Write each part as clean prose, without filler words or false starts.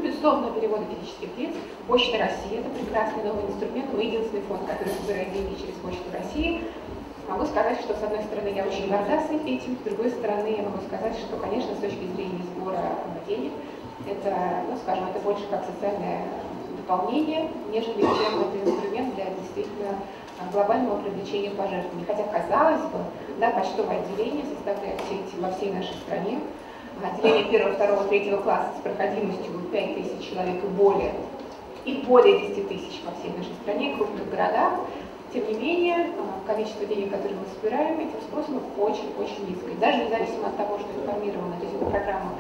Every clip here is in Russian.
безусловно, переводы физических лиц. Почта России — это прекрасный новый инструмент. Мы единственный фонд, который собирает деньги через Почту России. Могу сказать, что, с одной стороны, я очень горда этим, с другой стороны, я могу сказать, что, конечно, с точки зрения сбора денег, это, ну, скажем, это больше как социальное дополнение, нежели чем это инструмент для действительно глобального привлечения пожертвований. Хотя, казалось бы, да, почтовое отделение составляет сети во всей нашей стране. Отделение 1, 2, 3 класса с проходимостью 5000 человек и более 10 тысяч по всей нашей стране, в крупных городах. Тем не менее, количество денег, которые мы собираем, этим способом очень-очень низкое. Даже независимо от того, что информировано, то есть это программа,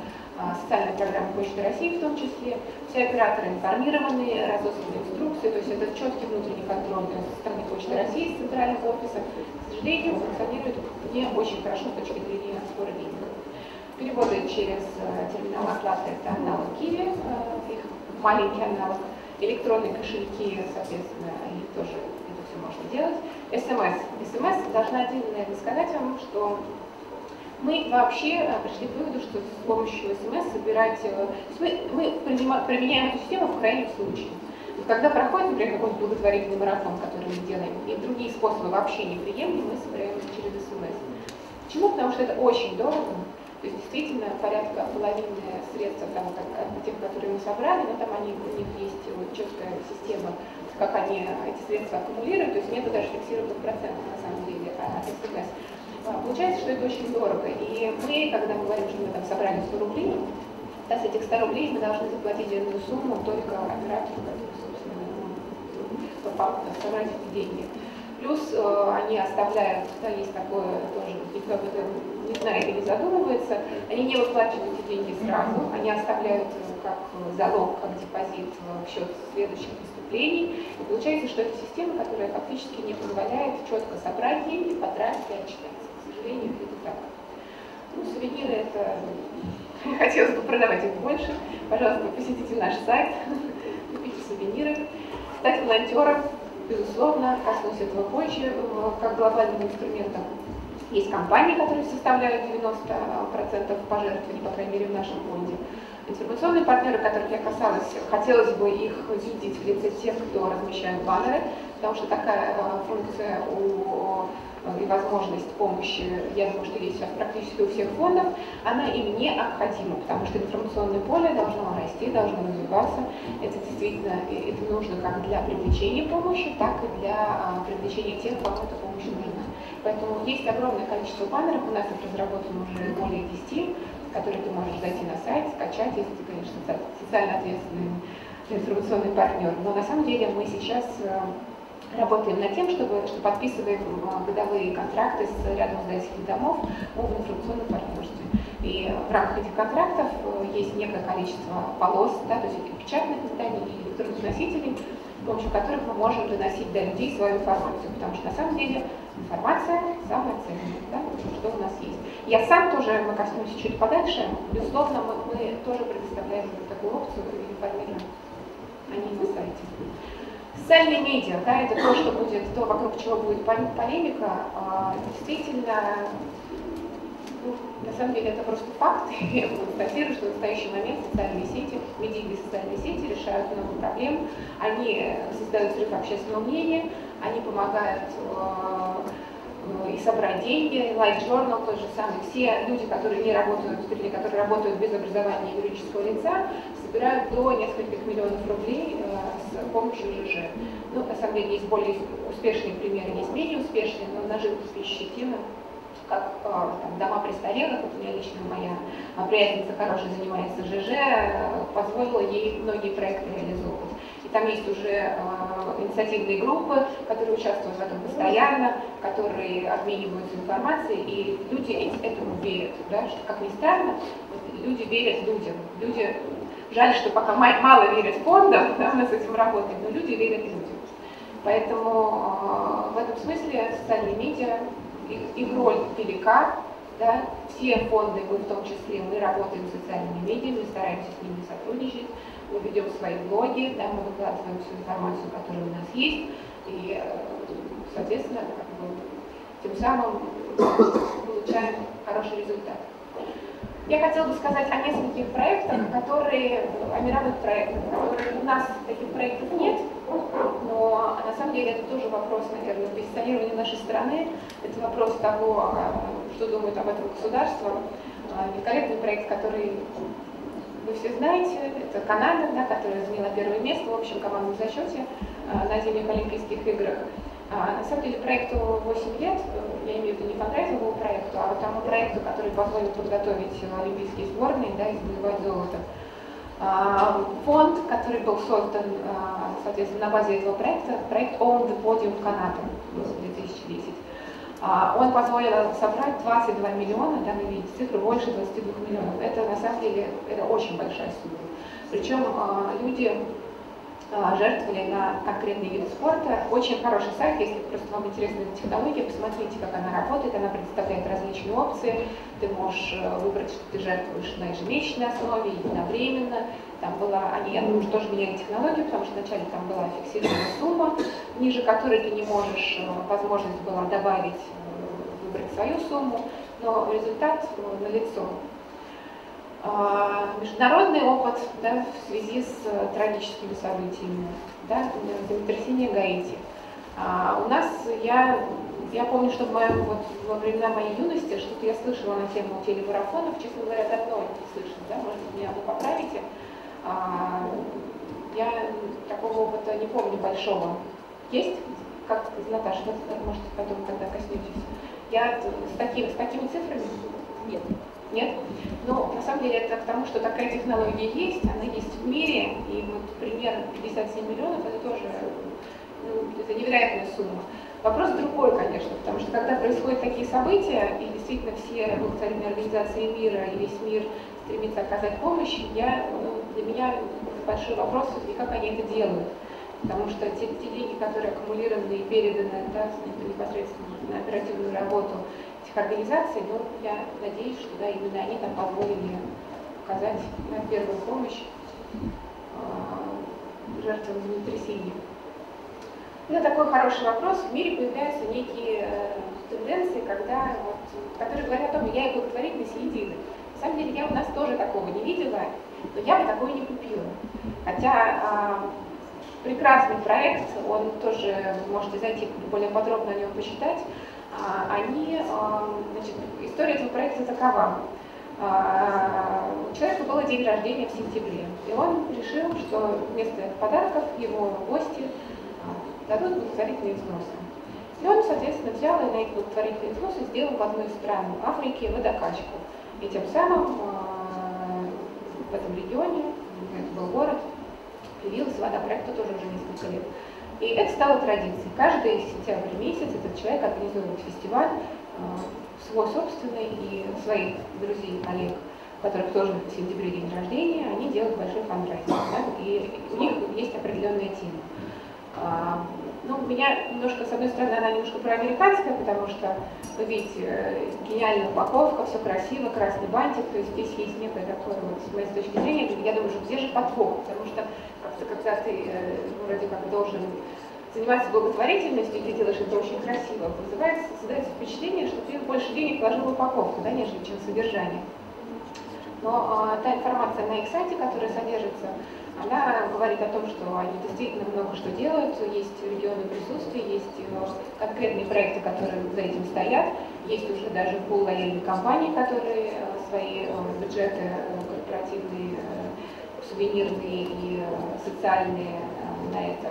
социальная программа Почты России в том числе, все операторы информированы, разосланы инструкции, то есть это четкий внутренний контроль со стороны Почты России, с центрального офиса, к сожалению, функционирует не очень хорошо с точки зрения сбора денег. Переводы через терминал оплаты — это аналог Киви, их маленький аналог. Электронные кошельки, соответственно, их тоже это все можно делать. СМС. Должна отдельно, наверное, сказать вам, что мы вообще пришли к выводу, что с помощью СМС собирать... Мы применяем эту систему в крайнем случае. Когда проходит, например, какой-нибудь благотворительный марафон, который мы делаем, и другие способы вообще неприемлемы, мы собираем через СМС. Почему? Потому что это очень дорого. То есть действительно порядка половины средств там, тех, которые мы собрали, но там у них есть четкая система, как они эти средства аккумулируют, то есть нет даже фиксированных процентов на самом деле от СМС. Получается, что это очень дорого. И мы, когда мы говорим, что мы там собрали 100 рублей, да, с этих 100 рублей мы должны заплатить иную сумму только оператору, который, собственно, собрать эти деньги. Плюс они оставляют, да, есть такое тоже, никто об этом не знает или не задумывается, они не выплачивают эти деньги сразу, они оставляют как залог, как депозит в счет следующих поступлений. И получается, что это система, которая фактически не позволяет четко собрать деньги, потратить и отчитаться. К сожалению, это так. Ну, сувениры — это... Хотелось бы продавать их больше. Пожалуйста, посетите наш сайт, купите сувениры, стать волонтером. Безусловно, коснусь этого позже, как глобального инструмента. Есть компании, которые составляют 90% пожертвований, по крайней мере, в нашем фонде. Информационные партнеры, которых я касалась, хотелось бы их видеть в лице тех, кто размещает баннеры, потому что такая функция и возможность помощи, я думаю, что есть сейчас практически у всех фондов, она им необходима, потому что информационное поле должно расти, должно развиваться. Это действительно это нужно как для привлечения помощи, так и для привлечения тех, кому эта помощь нужна. Поэтому есть огромное количество баннеров, у нас их разработано уже более 10, которые ты можешь зайти на сайт, скачать, если ты, конечно, социально ответственный информационный партнер. Но на самом деле мы сейчас работаем над тем, что подписываем годовые контракты с рядом издательских домов об информационном партнерстве. И в рамках этих контрактов есть некое количество полос, да, то есть печатных изданий и электронных носителей, с помощью которых мы можем доносить до людей свою информацию. Потому что на самом деле информация самая ценная, да, что у нас есть. Я сам тоже, мы коснемся чуть подальше, безусловно, мы тоже предоставляем такую опцию и информируем о ней на сайте. Социальные медиа, да, это то, что будет, то, вокруг чего будет полемика. Действительно, ну, на самом деле это просто факт. Я констатирую, что в настоящий момент социальные сети, медийные социальные сети решают много проблем. Они создают взрыв общественного мнения, они помогают и собрать деньги. Light Journal тот же самый. Все люди, которые не работают, вернее, которые работают без образования юридического лица, собирают до нескольких миллионов рублей с помощью ЖЖ. Ну, на самом деле есть более успешные примеры, есть менее успешные, но на живописящие темы, как там, дома престарелых, вот у меня лично моя приятельница хорошая занимается ЖЖ, позволила ей многие проекты реализовывать. И там есть уже инициативные группы, которые участвуют в этом постоянно, которые обмениваются информацией, и люди этому верят, да, что, как ни странно, люди верят людям. Люди, жаль, что пока мало верят фондам, да, мы с этим работаем, но люди верят людям. Поэтому в этом смысле социальные медиа, их роль велика, да, все фонды, мы в том числе, мы работаем с социальными медиами, стараемся с ними сотрудничать, мы ведем свои блоги, да, мы выкладываем всю информацию, которая у нас есть, и, соответственно, как бы, тем самым получаем хороший результат. Я хотела бы сказать о нескольких проектах, о мировых проектах, которые у нас таких проектов нет, но на самом деле это тоже вопрос, наверное, позиционирования нашей страны, это вопрос того, что думает об этом государство. Великолепный проект, который вы все знаете, это Канада, да, которая заняла первое место в общем командном зачете на зимних Олимпийских играх. На самом деле проекту 8 лет, я имею в виду не фандрайзинговому проекту, а вот тому проекту, который позволил подготовить олимпийские сборные, да, и завоевать золото. Фонд, который был создан, соответственно, на базе этого проекта, проект Own the Podium Canada 2010. Он позволил собрать 22 миллиона, да, вы видите, цифру больше 22 миллионов. Это на самом деле это очень большая сумма. Причем люди жертвовали на конкретные виды спорта. Очень хороший сайт, если просто вам интересна эта технология, посмотрите, как она работает. Она предоставляет различные опции. Ты можешь выбрать, что ты жертвуешь на ежемесячной основе, единовременно. Там была, они, я думаю, что тоже меняли технологию, потому что вначале там была фиксированная сумма, ниже которой ты не можешь, возможность была добавить, выбрать свою сумму, но результат налицо. Международный опыт, да, в связи с трагическими событиями, да, землетрясение Гаити. У нас, я помню, что во времена моей юности что-то я слышала на тему телемарафонов, честно говоря, давно не слышала, да, может быть, меня вы поправите. Я такого опыта не помню большого. Есть? Как, Наташа, может, потом когда коснетесь? Я с такими цифрами? Нет. Нет? Но на самом деле это к тому, что такая технология есть, она есть в мире, и вот примерно 57 миллионов это тоже это невероятная сумма. Вопрос другой, конечно, потому что когда происходят такие события, и действительно все благотворительные организации мира и весь мир стремится оказать помощь, для меня большой вопрос, и как они это делают. Потому что те деньги, которые аккумулированы и переданы, да, непосредственно на оперативную работу этих организаций, но я надеюсь, что да, именно они там позволили оказать первую помощь жертвам землетрясения. Это такой хороший вопрос. В мире появляются некие тенденции, которые говорят о том, что я и благотворительность едины. На самом деле я у нас тоже такого не видела, но я бы такое не купила. Хотя прекрасный проект, он тоже, вы можете зайти более подробно о нем почитать. История этого проекта такова. У человека был день рождения в сентябре, и он решил, что вместо подарков его гости дадут благотворительные взносы. И он, соответственно, взял и на эти благотворительные взносы сделал в одну из стран Африки водокачку. И тем самым в этом регионе, это был город, появилась вода, проекту тоже уже несколько лет. И это стало традицией. Каждый сентябрь месяц этот человек организует фестиваль, свой собственный, и своих друзей, коллег, у которых тоже в сентябре день рождения, они делают большой фандрайзинг, да, и у них есть определенная тема. У меня немножко, с одной стороны, она немножко проамериканская, потому что, вы видите, гениальная упаковка, все красиво, красный бантик, то есть здесь есть некое такое, с моей точки зрения, я думаю, что где же подвох, потому что когда ты вроде как должен заниматься благотворительностью, и ты делаешь это очень красиво, создается впечатление, что ты больше денег вложил в упаковку, да, нежели чем в содержание. Но та информация на их сайте, которая содержится, она говорит о том, что они действительно много что делают, есть регионы присутствия, есть конкретные проекты, которые за этим стоят, есть уже даже пул лояльной компании, которые свои бюджеты корпоративные, сувенирные и социальные на это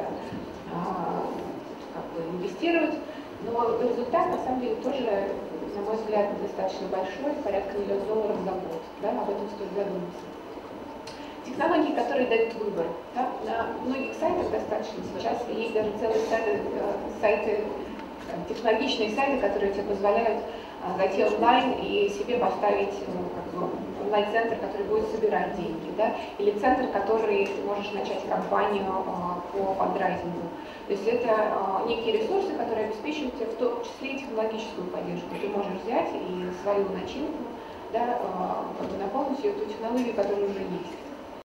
инвестируют. Но результат на самом деле тоже, на мой взгляд, достаточно большой, порядка $1 миллион за год. Да, об этом стоит задуматься. Технологии, которые дают выбор. Да, на многих сайтах достаточно сейчас есть даже целые сайты, технологичные сайты, которые тебе позволяют зайти онлайн и себе поставить онлайн-центр, который будет собирать деньги, да, или центр, который ты можешь начать кампанию по фандрайзингу. То есть это некие ресурсы, которые обеспечивают тебе в том числе и технологическую поддержку. Ты можешь взять и свою начинку, да, наполнить ее ту технологию, которая уже есть.